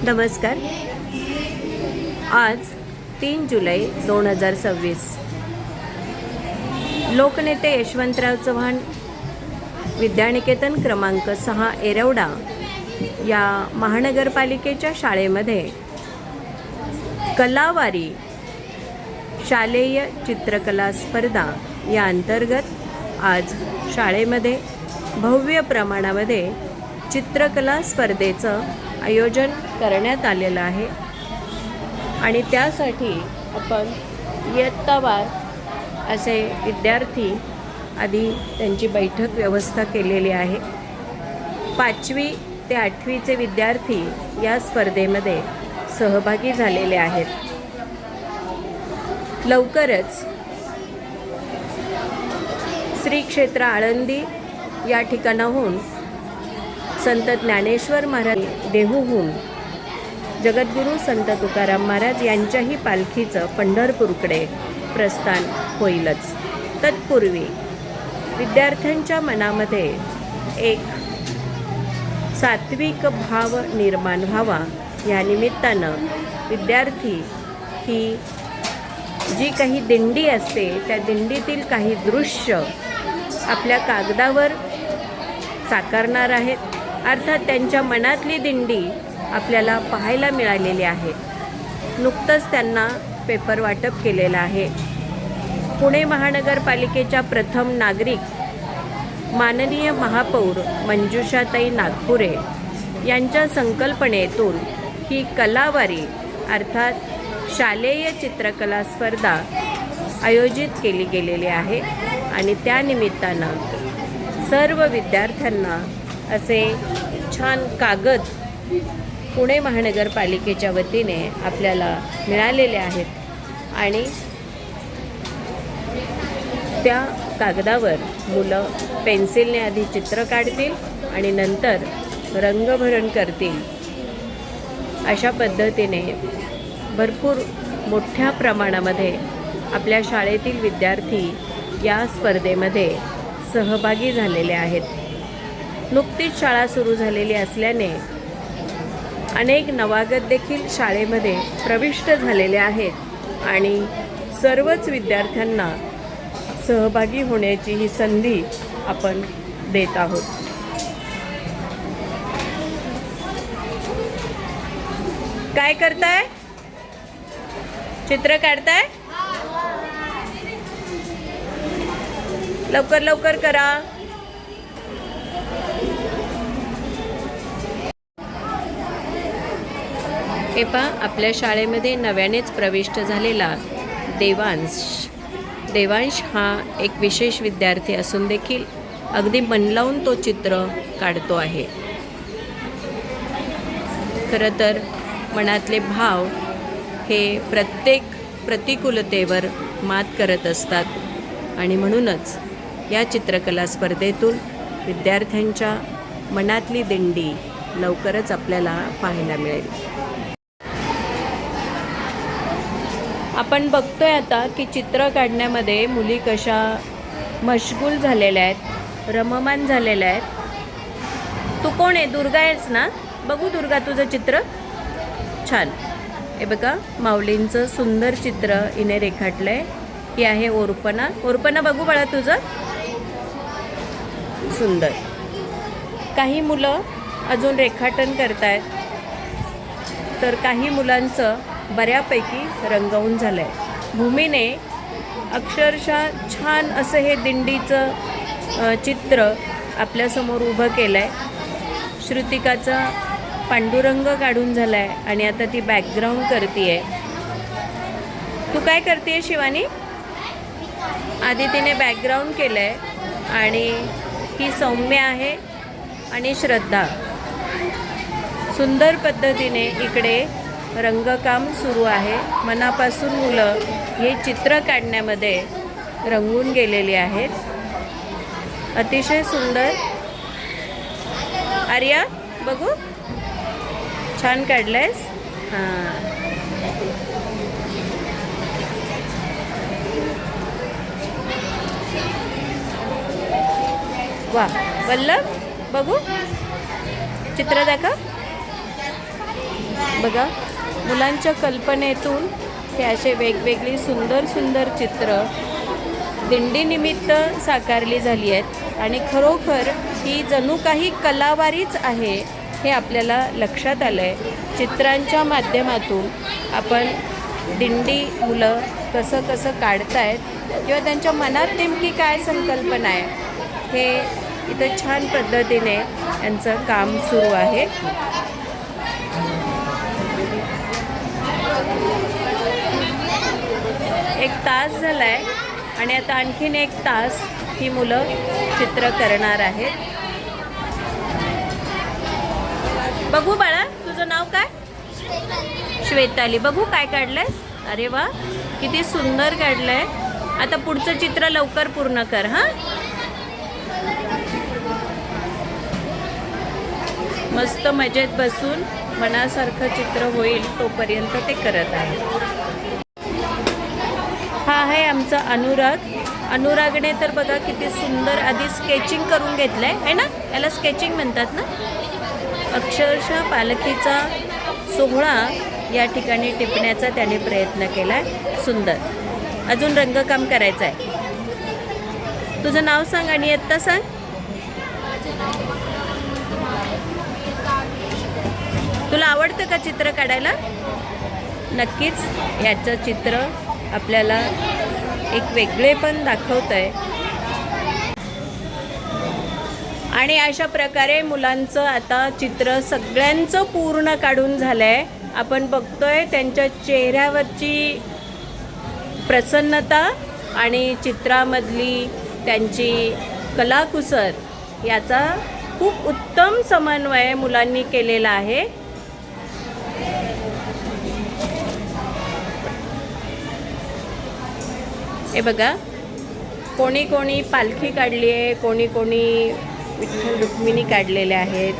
नमस्कार. आज 3 जुलै 2026. लोकनेते यशवंतराव चव्हाण विद्यानिकेतन क्रमांक 6 एरवडा या महानगरपालिकेच्या शाळेमध्ये कलावारी शालेय चित्रकला स्पर्धा या अंतर्गत आज शाळेमध्ये भव्य प्रमाणामध्ये चित्रकला स्पर्धेचं आयोजन करण्यात आलेलं आहे आणि त्यासाठी आपण इयत्तावार असे विद्यार्थी आधी त्यांची बैठक व्यवस्था केलेली आहे. 5वी ते 8वीचे विद्यार्थी या स्पर्धेमध्ये सहभागी झालेले आहेत. लवकरच श्री क्षेत्र आळंदी या ठिकाणाहून संत ज्ञानेश्वर महाराज देहूहून जगद्गुरू संत तुकाराम महाराज यांच्याही पालखीचं पंढरपूरकडे प्रस्थान होईलच. तत्पूर्वी विद्यार्थ्यांच्या मनामध्ये एक सात्विक भाव निर्माण व्हावा या निमित्तानं विद्यार्थी ही जी काही दिंडी असते त्या दिंडीतील काही दृश्य आपल्या कागदावर साकारणार आहेत. अर्थात त्यांच्या मनातली दिंडी आपल्याला पाहायला मिळालेली आहे. नुकतंच त्यांना पेपर वाटप केलेलं आहे. पुणे महानगरपालिकेच्या प्रथम नागरिक माननीय महापौर मंजुषाताई नागपुरे यांच्या संकल्पनेतून ही कलावारी अर्थात शालेय चित्रकला स्पर्धा आयोजित केली गेलेली आहे आणि त्यानिमित्तानं सर्व विद्यार्थ्यांना असे छान कागद पुणे महानगरपालिकेच्या वतीने आपल्याला मिळालेले आहेत आणि त्या कागदावर मुलं पेन्सिलने आधी चित्र काढतील आणि नंतर रंगभरण करतील. अशा पद्धतीने भरपूर मोठ्या प्रमाणामध्ये आपल्या शाळेतील विद्यार्थी या स्पर्धेमध्ये सहभागी झालेले आहेत. नुकतीच शाळा सुरू झालेली असल्याने अनेक नवागत देखील शाळेमध्ये प्रविष्ट झालेले आहेत आणि सर्वच विद्यार्थ्यांना सहभागी होण्याची ही संधी आपण देत आहोत. काय करताय? चित्र काढताय? लवकर लवकर करा. हे पहा, आपल्या शाळेमध्ये नव्यानेच प्रविष्ट झालेला देवांश हा एक विशेष विद्यार्थी असून देखील अगदी मन लावून तो चित्र काढतो आहे. खरं तर मनातले भाव हे प्रत्येक प्रतिकूलतेवर मात करत असतात आणि म्हणूनच या चित्रकला स्पर्धेतून विद्यार्थ्यांच्या मनातली दिंडी लवकरच आपल्याला पाहायला मिळेल. आपण बघतोय आता की चित्र काढण्यामध्ये मुली कशा मशगूल झालेल्या आहेत, रममान झालेल्या आहेत. तू कोण आहे? दुर्गा आहेस ना? बघू दुर्गा तुझं चित्र छान. हे बघा, माऊलींचं सुंदर चित्र हिने रेखाटलंय. ही आहे ओरपना बघू बाळा तुझं सुंदर. काही मुलं अजून रेखाटन करतायत तर काही मुलांचं बऱ्यापैकी रंगवून झालं आहे. भूमीने अक्षरशः छान असं हे दिंडीचं चित्र आपल्यासमोर उभं केलं आहे. श्रुतिकाचा पांडुरंग काढून झाला आहे आणि आता ती बॅकग्राऊंड करते आहे. तू काय करते शिवानी? आधी तिने बॅकग्राऊंड केलं आहे आणि ही सौम्य आहे आणि श्रद्धा. सुंदर पद्धतीने इकडे रंगकाम सुरू आहे. मनापासून मुलं हे चित्र काढण्यामध्ये रंगून गेलेली आहेत. अतिशय सुंदर. आर्या बघू, छान काढलंयस. हां, वा. वल्लभ बघू, चित्र दाखव. बघा, मुलांच्या कल्पनेतून हे असे वेगवेगळी सुंदर सुंदर चित्र दिंडीनिमित्त साकारली झाली आहेत आणि खरोखर ही जणू काही कलावारीच आहे हे आपल्याला लक्षात आलं आहे. चित्रांच्या माध्यमातून आपण दिंडी मुलं कसं कसं काढतायत किंवा त्यांच्या मनात नेमकी काय संकल्पना आहे हे इथं छान पद्धतीने यांचं काम सुरू आहे. एक तास झाला आहे आणि आता आणखीन एक तास ही मुलं चित्र करणार आहेत. बघू बाळा, तुझं नाव काय? श्वेताली. बघू काय काढलंयस? अरे वा, किती सुंदर काढलंय. आता पुढचं चित्र लवकर पूर्ण कर. हां, मस्त मजेत बसून मनासारखं चित्र होईल तोपर्यंत ते करत आहे. हा आहे आमचा अनुराग. अनुरागने तर बघा किती सुंदर आधी स्केचिंग करून घेतलं आहे ना. याला स्केचिंग म्हणतात ना. अक्षरशः पालखीचा सोहळा या ठिकाणी टिपण्याचा त्याने प्रयत्न केला आहे. सुंदर. अजून रंगकाम करायचं आहे. तुझं नाव सांग आणि इयत्ता सांग. तुला आवडतं का चित्र काढायला? नक्कीच याचं चित्र आपल्याला एक वेगळेपण दाखवतं आहे. आणि अशा प्रकारे मुलांचं आता चित्र सगळ्यांचं पूर्ण काढून झालं आहे. आपण बघतोय त्यांच्या चेहऱ्यावरची प्रसन्नता आणि चित्रामधली त्यांची कलाकुसर याचा खूप उत्तम समन्वय मुलांनी केलेला आहे. हे बघा, कोणी कोणी पालखी काढली आहे, कोणी कोणी विठ्ठल रुक्मिणी काढलेल्या आहेत.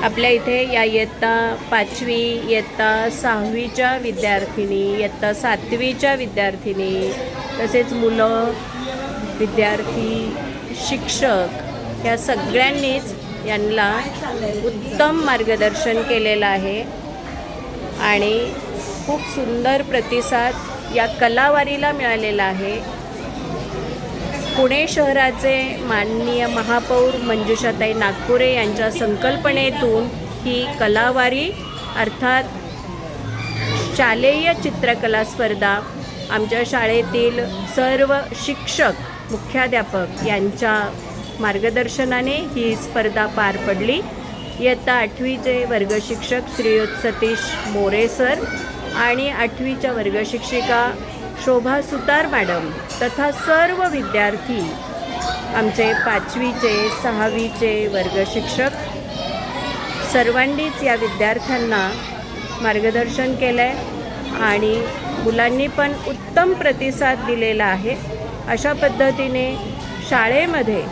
आपल्या इथे या इयत्ता 5वी, इयत्ता 6वीच्या विद्यार्थिनी, इयत्ता 7वीच्या विद्यार्थिनी, तसेच मुलं, विद्यार्थी, शिक्षक या सगळ्यांनीच यांना उत्तम मार्गदर्शन केलेलं आहे आणि खूप सुंदर प्रतिसाद या कलावारीला मिळालेला आहे. पुणे शहराचे माननीय महापौर मंजुषाताई नागपुरे यांच्या संकल्पनेतून ही कलावारी अर्थात शालेय चित्रकला स्पर्धा आमच्या शाळेतील सर्व शिक्षक, मुख्याध्यापक यांच्या मार्गदर्शनाने ही स्पर्धा पार पडली. इयत्ता 8वीचे वर्गशिक्षक श्रीयुत सतीश मोरे सर आणि 8वीच्या वर्गशिक्षिका शोभा सुतार मॅडम तथा सर्व विद्यार्थी, आमचे 5वीचे 6वीचे वर्गशिक्षक सर्वांनीच या विद्यार्थ्यांना मार्गदर्शन केलं आहे आणि मुलांनी पण उत्तम प्रतिसाद दिलेला आहे. अशा पद्धतीने शाळेमध्ये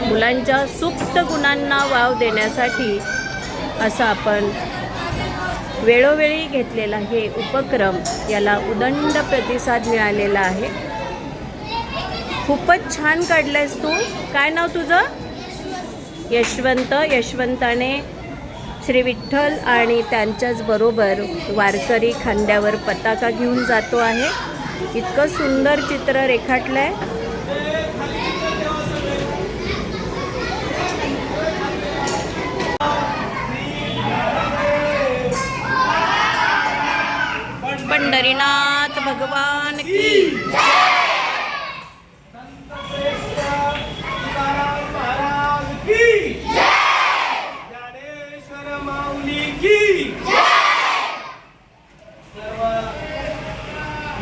मुलांच्या सुप्त गुणांना वाव देण्यासाठी असं आपण वेळोवेळी घेतलेला हे उपक्रम याला उदंड प्रतिसाद मिळालेला आहे. खूपच छान काढलंयस तू. काय नाव तुझं? यशवंत. यशवंताने श्री विठ्ठल आणि त्यांच्याच बरोबर वारकरी खांद्यावर पताका घेऊन जातो आहे. इतकं सुंदर चित्र रेखाटलंय. पंढरीनाथ भगवान की जय. ज्ञानेश्वर माऊली की जय. सर्व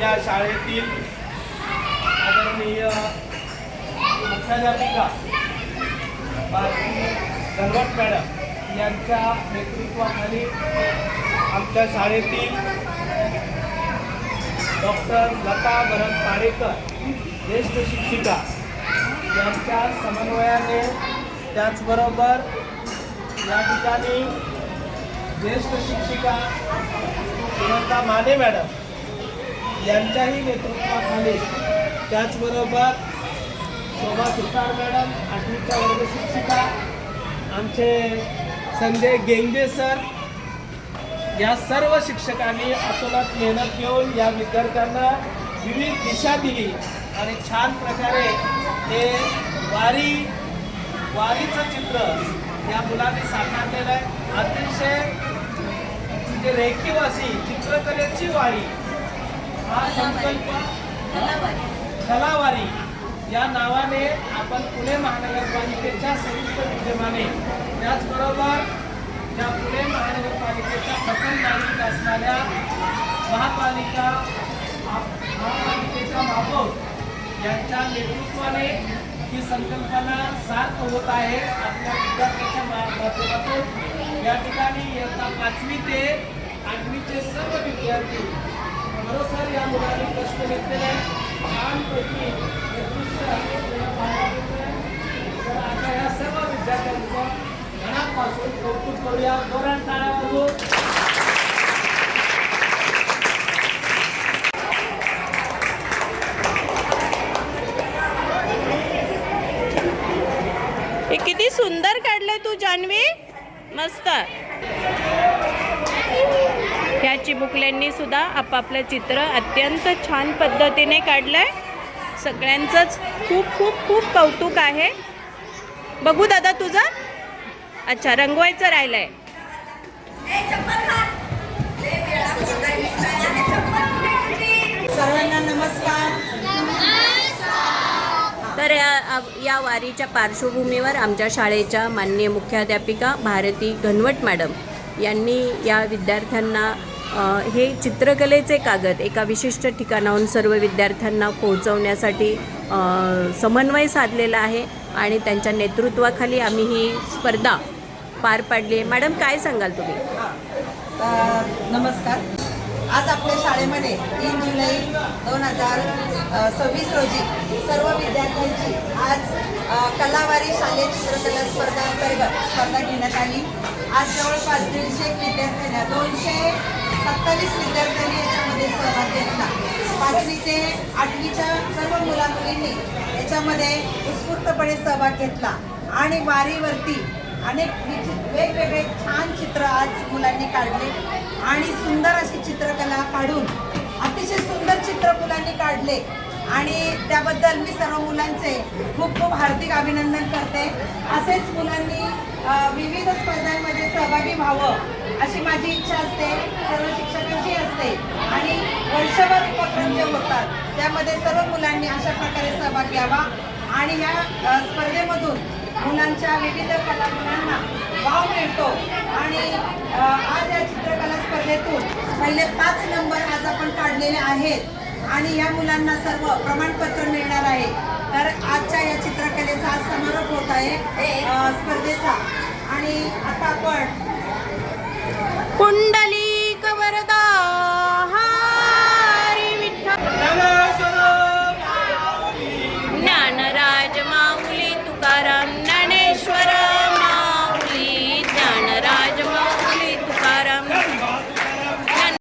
या शाळेतील आदरणीय मुख्याध्यापिका धनवट मॅडम यांच्या नेतृत्वाखाली आमच्या शाळेतील डॉक्टर लता भरत पाडेकर ज्येष्ठ शिक्षिका यांच्या समन्वयाने, त्याचबरोबर या ठिकाणी ज्येष्ठ शिक्षिका सुनंदा माने मॅडम यांच्याही नेतृत्वाखाली, त्याचबरोबर शोभा सुतार मॅडम 8वीच्या वर्ग शिक्षिका, आमचे संजय गेंगे सर या सर्व शिक्षकांनी अतोनात मेहनत घेऊन या विद्यार्थ्यांना विविध दिशा दिली आणि छान प्रकारे हे वारीचं चित्र या मुलांनी साकारलेलं आहे. अतिशय म्हणजे रेखीवासी चित्रकलेची वारी हा संकल्प कलावारी या नावाने आपण पुणे महानगरपालिकेच्या संयुक्त विद्यमाने त्याचबरोबर या पुणे महानगरपालिकेच्या प्रथम नागरिक असणाऱ्या महापालिकेच्या महापौर यांच्या नेतृत्वाने ही संकल्पना सार्थ होत आहे. आपल्या विद्यार्थ्यांच्या माध्यमातून या ठिकाणी इयत्ता 5वी ते 8वीचे सर्व विद्यार्थी खरोखर या मुलांनी कष्ट घेतलेले छानपैकी तर आता या सर्व विद्यार्थ्यांचं मनापासून कौतुक करूया. जोरात टाळ्या वाजवून हे किती सुंदर काढलंय तू जान्हवी, मस्त. ह्या चिमुकल्यांनी सुद्धा आपापलं चित्र अत्यंत छान पद्धतीने काढलंय. सगळ्यांचंच खूप खूप खूप कौतुक आहे. बघू दादा तुझं. अच्छा, रंगवायचं राहिलंय. सर्वांना नमस्कार. तर या वारीच्या पार्श्वभूमीवर आमच्या शाळेच्या माननीय मुख्याध्यापिका भारती घनवट मॅडम यांनी या विद्यार्थ्यांना हे चित्रकलेचे कागद एका विशिष्ट ठिकाणाहून सर्व विद्यार्थ्यांना पोहोचवण्यासाठी समन्वय साधलेला आहे आणि त्यांच्या नेतृत्वाखाली आम्ही ही स्पर्धा पार पाडली आहे. मॅडम, काय सांगाल तुम्ही? नमस्कार. आज आपल्या शाळेमध्ये 3 जुलै 2026 रोजी सर्व विद्यार्थ्यांची आज कलावारी शालेय चित्रकला स्पर्धा अंतर्गत स्पर्धा घेण्यात आली. आज जवळपास 150 विद्यार्थ्यांना 227 विद्यार्थ्यांनी याच्यामध्ये सहभाग घेतला. 5वी ते 8वीच्या सर्व मुलामुलींनी याच्यामध्ये उत्स्फूर्तपणे सहभाग घेतला आणि वारीवरती अनेक वेगवेगळे छान चित्र आज मुलांनी काढले आणि सुंदर अशी चित्रकला काढून अतिशय सुंदर चित्र मुलांनी काढले आणि त्याबद्दल मी सर्व मुलांचे खूप खूप हार्दिक अभिनंदन करते. असेच मुलांनी विविध स्पर्धांमध्ये सहभागी व्हावं अशी माझी इच्छा असते, सर्व शिक्षकांची असते आणि वर्षभर उपक्रम जे होतात त्यामध्ये सर्व मुलांनी अशा प्रकारे सहभाग घ्यावा आणि या स्पर्धेमधून मुलांच्या विविध कला मुलांना वाव मिळतो आणि आज या चित्रकला स्पर्धेतून पहिले 5 नंबर आज आपण काढलेले आहेत आणि या मुलांना सर्व प्रमाणपत्र मिळणार आहे. तर आजच्या या चित्रकलेचा आज समारोप होत आहे स्पर्धेचा आणि आता आपण कुंड